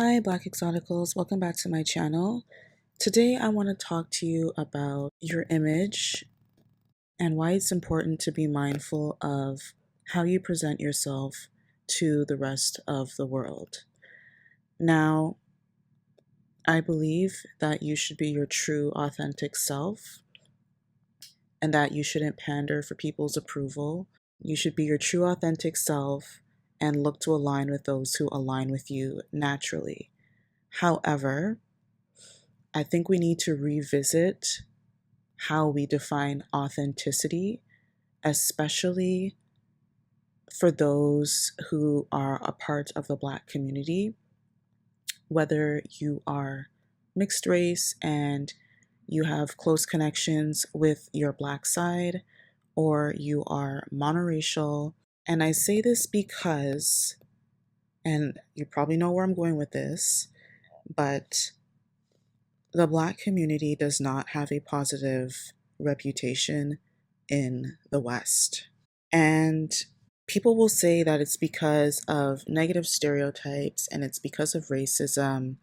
Hi, Black Exoticals. Welcome back to my channel. Today, I want to talk to you about your image and why it's important to be mindful of how you present yourself to the rest of the world. Now, I believe that you should be your true, authentic self and that you shouldn't pander for people's approval. You should be your true, authentic self and look to align with those who align with you naturally. However, I think we need to revisit how we define authenticity, especially for those who are a part of the Black community, whether you are mixed race and you have close connections with your Black side, or you are monoracial. And I say this because, and you probably know where I'm going with this, but the Black community does not have a positive reputation in the West. And people will say that it's because of negative stereotypes and it's because of racism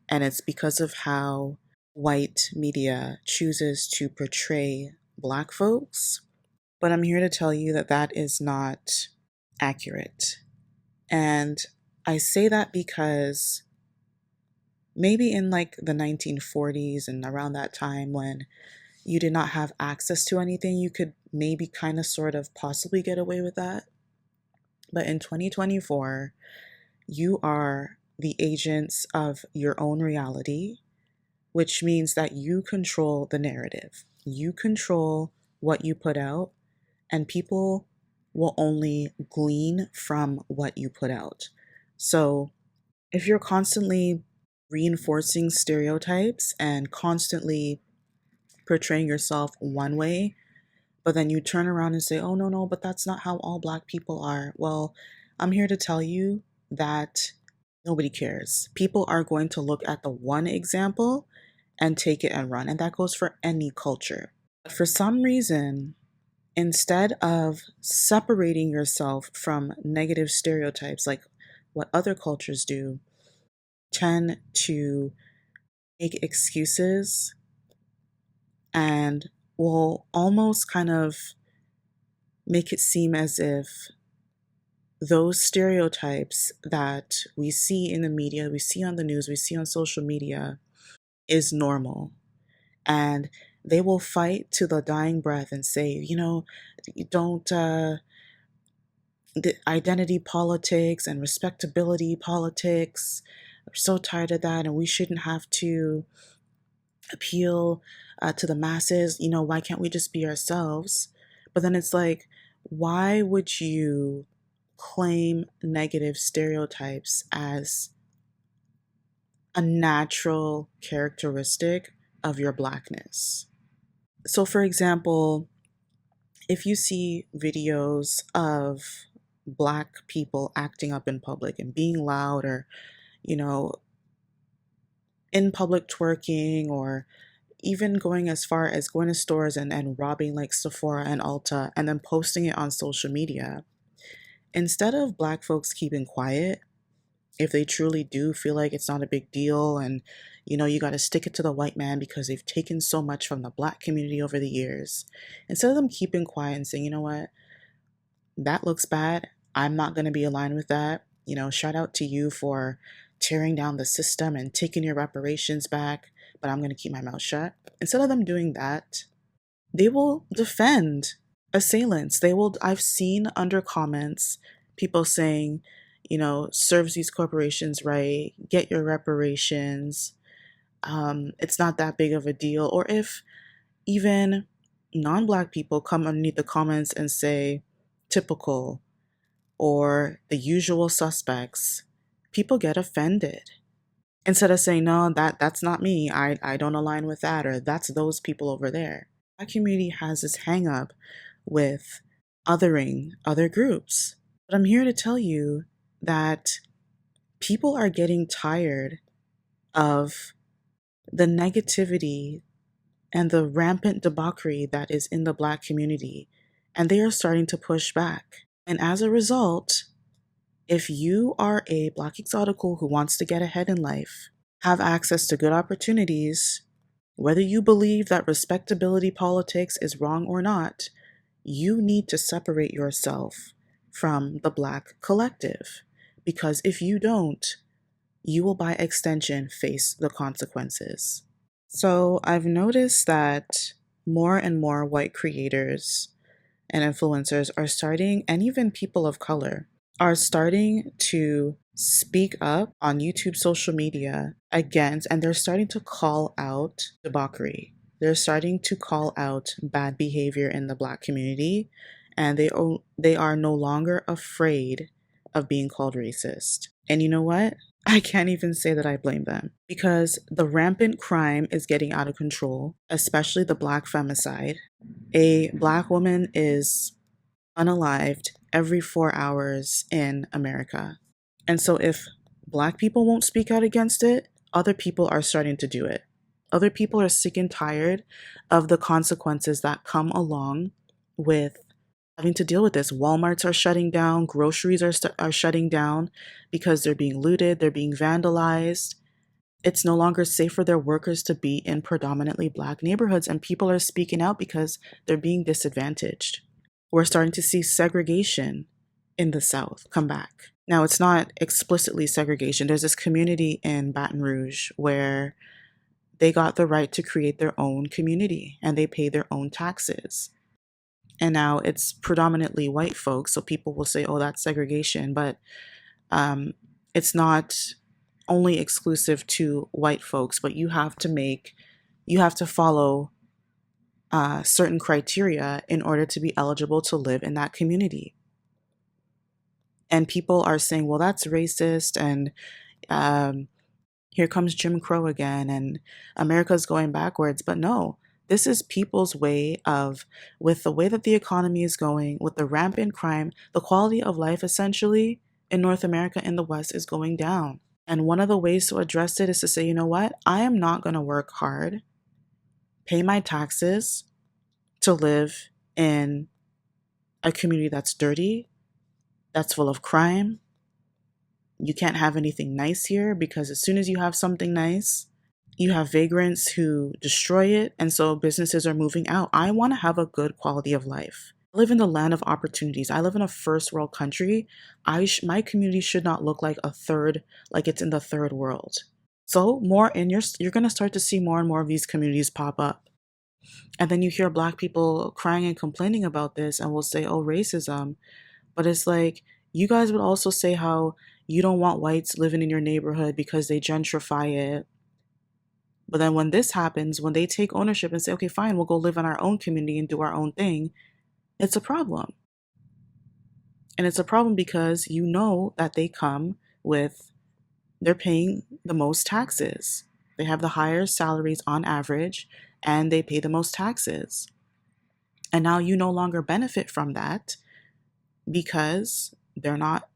and it's because of how white media chooses to portray Black folks. But I'm here to tell you that that is not accurate. And I say that because maybe in like the 1940s and around that time when you did not have access to anything, you could maybe kind of sort of possibly get away with that. But in 2024, you are the agents of your own reality, which means that you control the narrative. You control what you put out, and people will only glean from what you put out. So if you're constantly reinforcing stereotypes and constantly portraying yourself one way, but then you turn around and say, oh, no, no, but that's not how all Black people are. Well, I'm here to tell you that nobody cares. People are going to look at the one example and take it and run. And that goes for any culture. But for some reason, instead of separating yourself from negative stereotypes like what other cultures do, tend to make excuses and will almost kind of make it seem as if those stereotypes that we see in the media, we see on the news, we see on social media is normal. And they will fight to the dying breath and say, don't, the identity politics and respectability politics, I'm so tired of that. And we shouldn't have to appeal to the masses. Why can't we just be ourselves? But then it's like, why would you claim negative stereotypes as a natural characteristic of your Blackness? So, for example, if you see videos of Black people acting up in public and being loud, or, you know, in public twerking, or even going as far as going to stores and robbing like Sephora and Ulta and then posting it on social media, instead of Black folks keeping quiet, if they truly do feel like it's not a big deal and you got to stick it to the white man because they've taken so much from the Black community over the years, instead of them keeping quiet and saying, you know what, that looks bad, I'm not going to be aligned with that, shout out to you for tearing down the system and taking your reparations back, but I'm going to keep my mouth shut. Instead of them doing that, they will defend assailants. I've seen under comments people saying, serves these corporations right, get your reparations. It's not that big of a deal. Or if even non-Black people come underneath the comments and say typical or the usual suspects, people get offended. Instead of saying, no, that's not me, I don't align with that, or that's those people over there. Our community has this hang up with othering other groups. But I'm here to tell you that people are getting tired of the negativity and the rampant debauchery that is in the Black community, and they are starting to push back. And as a result, If you are a Black exotical who wants to get ahead in life, have access to good opportunities, whether you believe that respectability politics is wrong or not, you need to separate yourself from the Black collective. Because if you don't, you will by extension face the consequences. So I've noticed that more and more white creators and influencers are starting, and even people of color, are starting to speak up on YouTube social media against, and they're starting to call out debauchery. They're starting to call out bad behavior in the Black community, and they are no longer afraid of being called racist. And you know what? I can't even say that I blame them because the rampant crime is getting out of control, especially the Black femicide. A Black woman is unalived every 4 hours in America. And so if Black people won't speak out against it, other people are starting to do it. Other people are sick and tired of the consequences that come along with having to deal with this. Walmarts are shutting down, groceries are shutting down because they're being looted, they're being vandalized. It's no longer safe for their workers to be in predominantly Black neighborhoods, and people are speaking out because they're being disadvantaged. We're starting to see segregation in the South come back. Now, it's not explicitly segregation. There's this community in Baton Rouge where they got the right to create their own community and they pay their own taxes. And now it's predominantly white folks, so people will say, oh, that's segregation, but it's not only exclusive to white folks, but you have to follow certain criteria in order to be eligible to live in that community. And people are saying, well, that's racist, and here comes Jim Crow again, and America's going backwards. But no, this is people's way of, with the way that the economy is going, with the rampant crime, the quality of life essentially in North America and the West is going down. And one of the ways to address it is to say, you know what? I am not going to work hard, pay my taxes to live in a community that's dirty, that's full of crime. You can't have anything nice here because as soon as you have something nice, you have vagrants who destroy it. And so businesses are moving out. I want to have a good quality of life. I live in the land of opportunities. I live in a first world country. My community should not look like like it's in the third world. So you're going to start to see more and more of these communities pop up. And then you hear Black people crying and complaining about this and will say, oh, racism. But it's like, you guys would also say how you don't want whites living in your neighborhood because they gentrify it. But then when this happens, when they take ownership and say, okay, fine, we'll go live in our own community and do our own thing, it's a problem. And it's a problem because you know that they're paying the most taxes. They have the higher salaries on average, and they pay the most taxes. And now you no longer benefit from that because they're not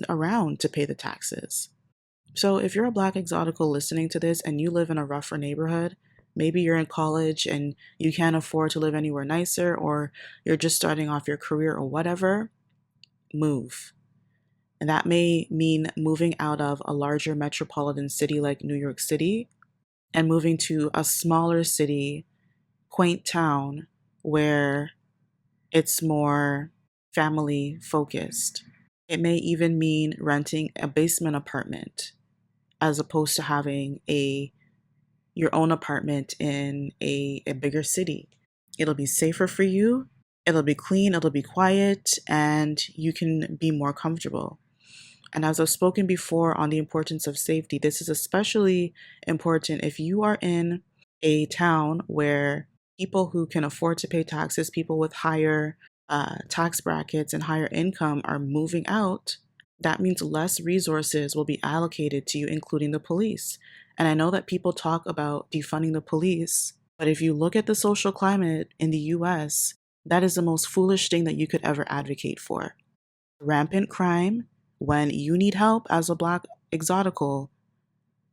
around to pay the taxes. So if you're a Black exotical listening to this and you live in a rougher neighborhood, maybe you're in college and you can't afford to live anywhere nicer, or you're just starting off your career or whatever, move. And that may mean moving out of a larger metropolitan city like New York City and moving to a smaller city, quaint town where it's more family focused. It may even mean renting a basement apartment as opposed to having your own apartment in a bigger city. It'll be safer for you, it'll be clean, it'll be quiet, and you can be more comfortable. And as I've spoken before on the importance of safety, this is especially important if you are in a town where people who can afford to pay taxes, people with higher tax brackets and higher income are moving out. That means less resources will be allocated to you, including the police. And I know that people talk about defunding the police, but if you look at the social climate in the US, that is the most foolish thing that you could ever advocate for. Rampant crime, when you need help as a Black exotical,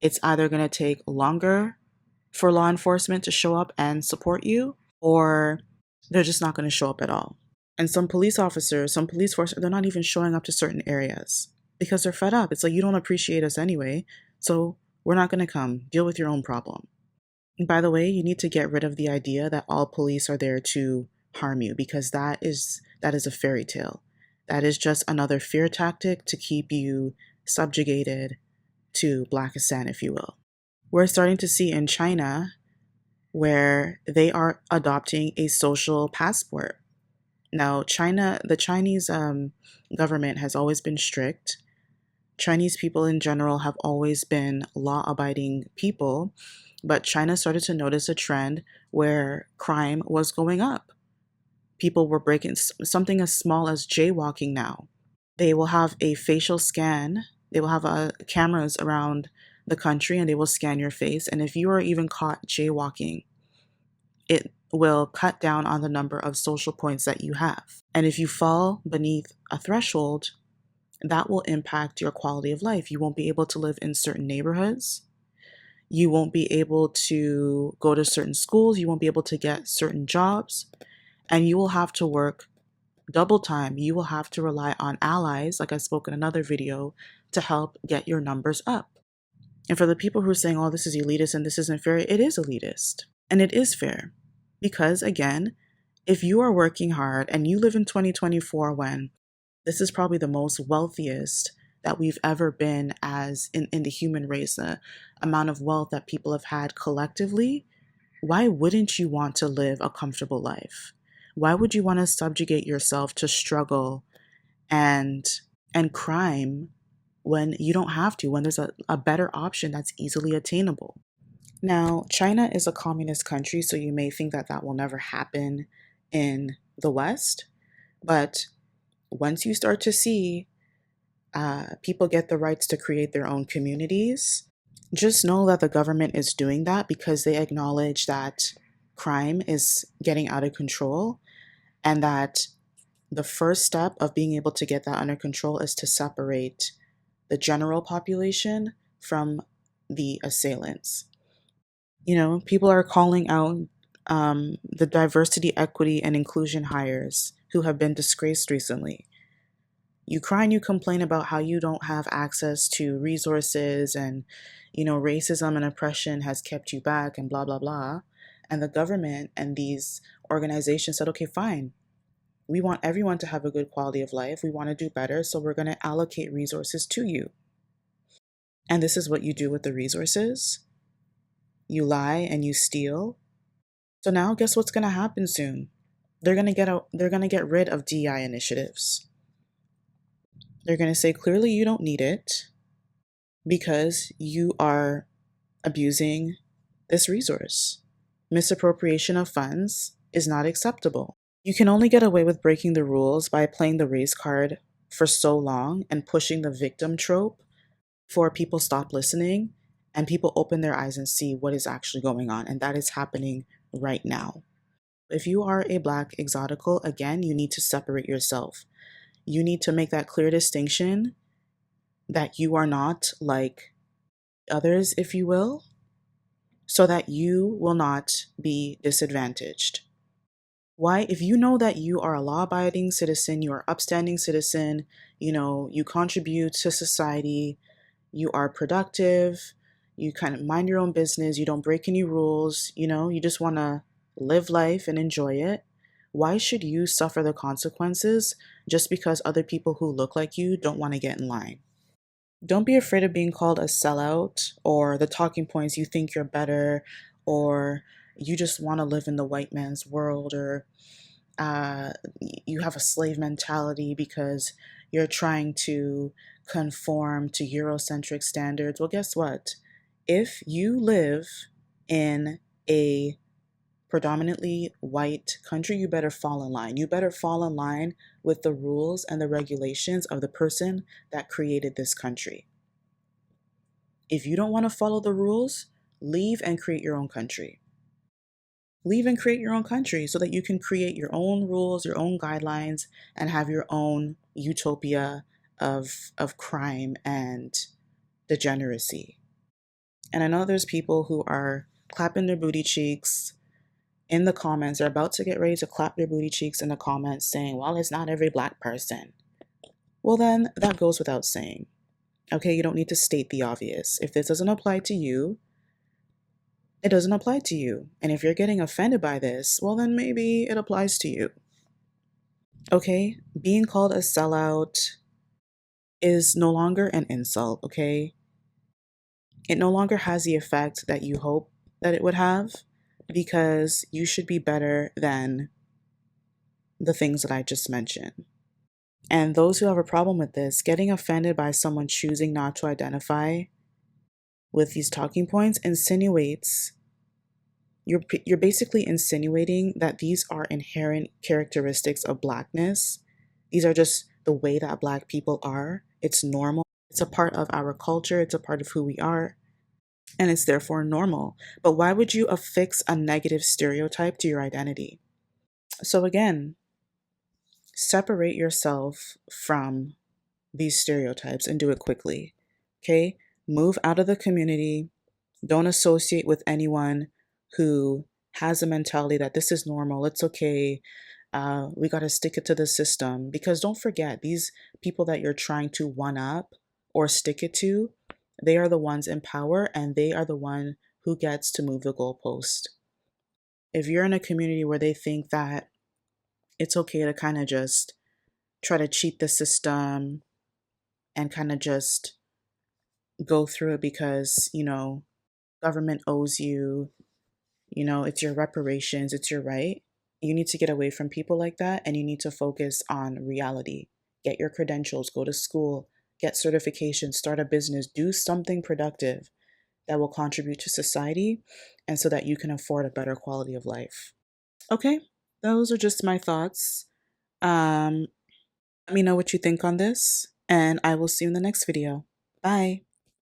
it's either going to take longer for law enforcement to show up and support you, or they're just not going to show up at all. And some police forces, they're not even showing up to certain areas. because they're fed up. It's like, you don't appreciate us anyway, so we're not going to come. Deal with your own problem. And by the way, you need to get rid of the idea that all police are there to harm you, because that is a fairy tale. That is just another fear tactic to keep you subjugated to Blackistan, if you will. We're starting to see in China where they are adopting a social passport. Now, the Chinese government has always been strict. Chinese people in general have always been law abiding people, but China started to notice a trend where crime was going up. People were breaking something as small as jaywalking now. They will have a facial scan, they will have cameras around the country, and they will scan your face. And if you are even caught jaywalking, it will cut down on the number of social points that you have. And if you fall beneath a threshold, that will impact your quality of life. You won't be able to live in certain neighborhoods. You won't be able to go to certain schools. You won't be able to get certain jobs. And you will have to work double time. You will have to rely on allies, like I spoke in another video, to help get your numbers up. And for the people who are saying, oh, this is elitist and this isn't fair, it is elitist. And it is fair. Because again, if you are working hard and you live in 2024, when this is probably the most wealthiest that we've ever been as in the human race, the amount of wealth that people have had collectively, why wouldn't you want to live a comfortable life? Why would you want to subjugate yourself to struggle and crime when you don't have to, when there's a better option that's easily attainable? Now, China is a communist country, so you may think that that will never happen in the West. But once you start to see people get the rights to create their own communities, just know that the government is doing that because they acknowledge that crime is getting out of control, and that the first step of being able to get that under control is to separate the general population from the assailants. You know, people are calling out the diversity, equity, and inclusion hires who have been disgraced recently. You cry and you complain about how you don't have access to resources, and, you know, racism and oppression has kept you back and blah, blah, blah. And the government and these organizations said, okay, fine. We want everyone to have a good quality of life. We want to do better. So we're going to allocate resources to you. And this is what you do with the resources. You lie and you steal. So now guess what's going to happen soon? They're going to get rid of DI initiatives. They're going to say, clearly you don't need it because you are abusing this resource. Misappropriation of funds is not acceptable. You can only get away with breaking the rules by playing the race card for so long and pushing the victim trope before people stop listening and people open their eyes and see what is actually going on. And that is happening right now. If you are a Black exotical, again, you need to separate yourself. You need to make that clear distinction that you are not like others, if you will, so that you will not be disadvantaged. Why? If you know that you are a law-abiding citizen, you are upstanding citizen, you know, you contribute to society, you are productive, you kind of mind your own business, you don't break any rules, you know, you just want to live life and enjoy it, why should you suffer the consequences just because other people who look like you don't want to get in line? Don't be afraid of being called a sellout, or the talking points you think you're better, or you just want to live in the white man's world, or you have a slave mentality because you're trying to conform to Eurocentric standards. Well, guess what? If you live in a predominantly white country, you better fall in line. You better fall in line with the rules and the regulations of the person that created this country. If you don't want to follow the rules, leave and create your own country. Leave and create your own country so that you can create your own rules, your own guidelines, and have your own utopia of crime and degeneracy. And I know there's people who are clapping their booty cheeks in the comments. They're about to get ready to clap their booty cheeks in the comments saying, well, it's not every Black person. well, then that goes without saying. Okay, you don't need to state the obvious. If this doesn't apply to you, it doesn't apply to you. And if you're getting offended by this, well, then maybe it applies to you. Okay, being called a sellout is no longer an insult, okay? It no longer has the effect that you hope that it would have because you should be better than the things that I just mentioned. And those who have a problem with this, getting offended by someone choosing not to identify with these talking points insinuates you're basically insinuating that these are inherent characteristics of blackness. These are just the way that black people are. It's normal. It's a part of our culture. It's a part of who we are. And it's therefore normal. But why would you affix a negative stereotype to your identity? So again, separate yourself from these stereotypes and do it quickly. Okay? Move out of the community. Don't associate with anyone who has a mentality that this is normal, it's okay, we got to stick it to the system. Because don't forget, these people that you're trying to one up or stick it to, they are the ones in power and they are the one who gets to move the goalpost. If you're in a community where they think that it's okay to kind of just try to cheat the system and kind of just go through it because, government owes you, it's your reparations, it's your right. You need to get away from people like that and you need to focus on reality. Get your credentials, go to school, get certifications, start a business, do something productive that will contribute to society and so that you can afford a better quality of life. Okay, those are just my thoughts. Let me know what you think on this, and I will see you in the next video. Bye.